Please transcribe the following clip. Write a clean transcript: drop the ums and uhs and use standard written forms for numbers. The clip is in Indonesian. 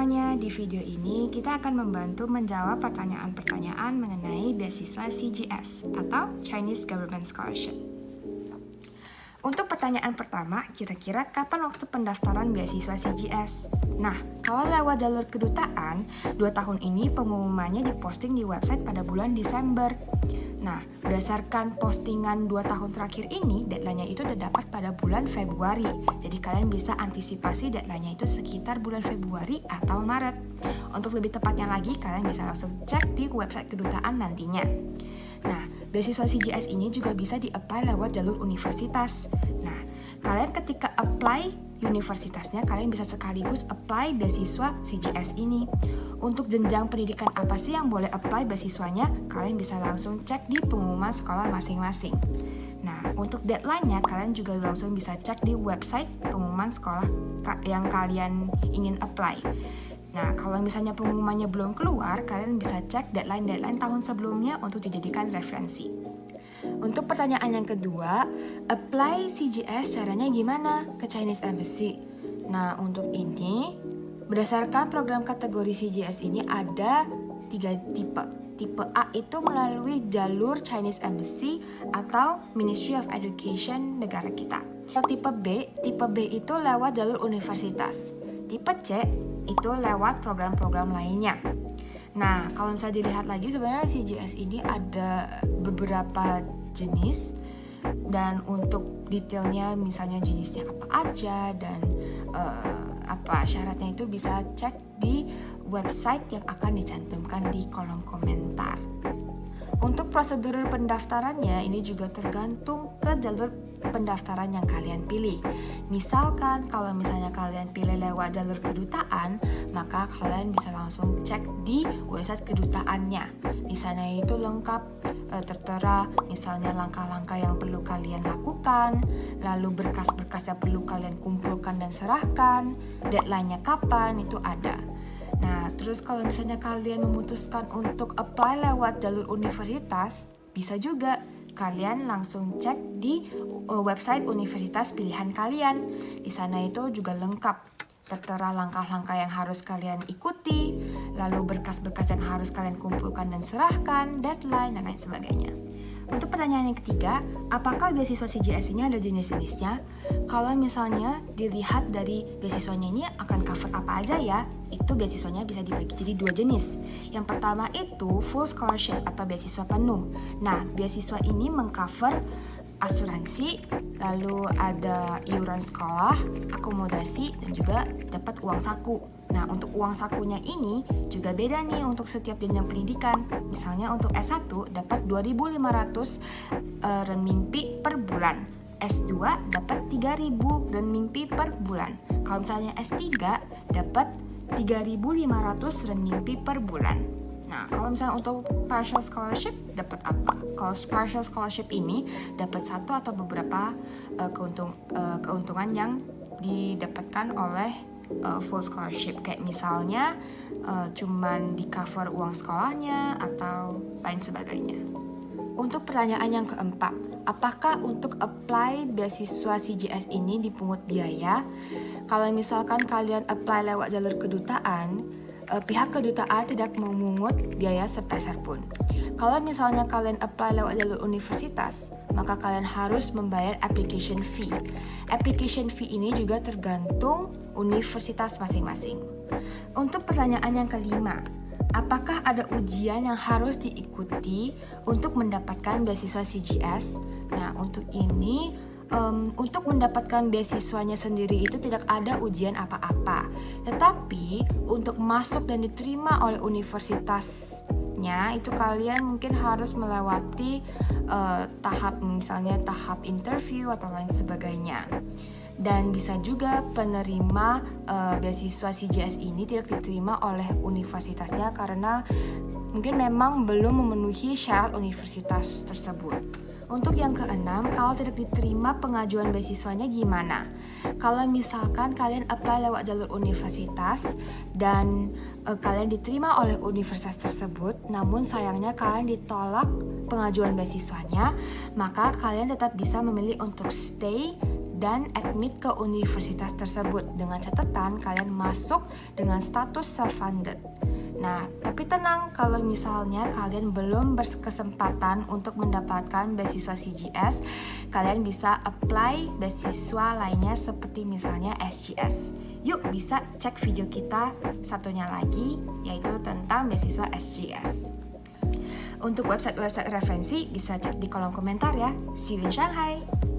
semuanya, di video ini kita akan membantu menjawab pertanyaan-pertanyaan mengenai beasiswa CGS atau Chinese Government Scholarship. Untuk pertanyaan pertama, kira-kira kapan waktu pendaftaran beasiswa CGS? Nah, kalau lewat jalur kedutaan, 2 tahun ini pengumumannya diposting di website pada bulan Desember. Nah, berdasarkan postingan 2 tahun terakhir ini, deadline-nya itu terdapat pada bulan Februari. Jadi kalian bisa antisipasi deadline-nya itu sekitar bulan Februari atau Maret. Untuk lebih tepatnya lagi, kalian bisa langsung cek di website kedutaan nantinya. Nah, beasiswa CGS ini juga bisa di-apply lewat jalur universitas. Nah, kalian ketika apply universitasnya, kalian bisa sekaligus apply beasiswa CGS ini. Untuk jenjang pendidikan apa sih yang boleh apply beasiswanya, kalian bisa langsung cek di pengumuman sekolah masing-masing. Nah, untuk deadline-nya, kalian juga langsung bisa cek di website pengumuman sekolah yang kalian ingin apply. Nah, kalau misalnya pengumumannya belum keluar, kalian bisa cek deadline tahun sebelumnya untuk dijadikan referensi. Untuk pertanyaan yang kedua, apply CGS caranya gimana ke Chinese Embassy? Nah, untuk ini, berdasarkan program kategori CGS ini ada 3 tipe. Tipe A itu melalui jalur Chinese Embassy atau Ministry of Education negara kita. Tipe B itu lewat jalur universitas. Tipe C itu lewat program-program lainnya. Nah, kalau misalnya dilihat lagi, sebenarnya CGS ini ada beberapa jenis, dan untuk detailnya misalnya jenisnya apa aja dan apa syaratnya itu bisa cek di website yang akan dicantumkan di kolom komentar. Untuk prosedur pendaftarannya ini juga tergantung ke jalur pendaftaran yang kalian pilih. Misalkan kalau misalnya kalian pilih lewat jalur kedutaan, maka kalian bisa langsung cek di website kedutaannya. Di sana itu lengkap tertera misalnya langkah-langkah yang perlu kalian lakukan, lalu berkas-berkas yang perlu kalian kumpulkan dan serahkan, deadline-nya kapan itu ada. Nah, terus kalau misalnya kalian memutuskan untuk apply lewat jalur universitas, bisa juga kalian langsung cek di website universitas pilihan kalian. Di sana itu juga lengkap tertera langkah-langkah yang harus kalian ikuti, lalu berkas-berkas yang harus kalian kumpulkan dan serahkan, deadline, dan lain sebagainya. Untuk pertanyaan yang ketiga, apakah beasiswa CGS ini ada jenis-jenisnya? Kalau misalnya dilihat dari beasiswanya ini akan cover apa aja ya, itu beasiswanya bisa dibagi jadi 2 jenis. Yang pertama itu full scholarship atau beasiswa penuh. Nah, beasiswa ini mengcover asuransi, lalu ada iuran sekolah, akomodasi, dan juga dapat uang saku. Nah, untuk uang sakunya ini juga beda nih untuk setiap jenjang pendidikan. Misalnya untuk S1 dapat 2.500 renminbi per bulan. S2 dapat 3.000 renminbi per bulan. Kalau misalnya S3 dapat 3.500 renminbi per bulan. Nah, kalau misalnya untuk partial scholarship dapat apa? Kalau partial scholarship ini dapat satu atau beberapa keuntungan yang didapatkan oleh full scholarship. Kayak misalnya cuman di cover uang sekolahnya atau lain sebagainya. Untuk pertanyaan yang keempat, apakah untuk apply beasiswa CGS ini dipungut biaya? Kalau misalkan kalian apply lewat jalur kedutaan, pihak kedutaan tidak memungut biaya sepeser pun. Kalau misalnya kalian apply lewat jalur universitas, maka kalian harus membayar application fee. Application fee ini juga tergantung universitas masing-masing. Untuk pertanyaan yang kelima, apakah ada ujian yang harus diikuti untuk mendapatkan beasiswa CGS? Nah, untuk ini untuk mendapatkan beasiswanya sendiri itu tidak ada ujian apa-apa. Tetapi untuk masuk dan diterima oleh universitasnya itu kalian mungkin harus melewati tahap misalnya tahap interview atau lain sebagainya. Dan bisa juga penerima beasiswa CGS ini tidak diterima oleh universitasnya karena mungkin memang belum memenuhi syarat universitas tersebut. Untuk yang keenam, kalau tidak diterima pengajuan beasiswanya gimana? Kalau misalkan kalian apply lewat jalur universitas dan kalian diterima oleh universitas tersebut, namun sayangnya kalian ditolak pengajuan beasiswanya, maka kalian tetap bisa memilih untuk stay dan admit ke universitas tersebut dengan catatan kalian masuk dengan status self-funded. Nah, tapi tenang kalau misalnya kalian belum berkesempatan untuk mendapatkan beasiswa CGS, kalian bisa apply beasiswa lainnya seperti misalnya SGS. Yuk bisa cek video kita satunya lagi, yaitu tentang beasiswa SGS. Untuk website-website referensi bisa cek di kolom komentar ya. See you in Shanghai!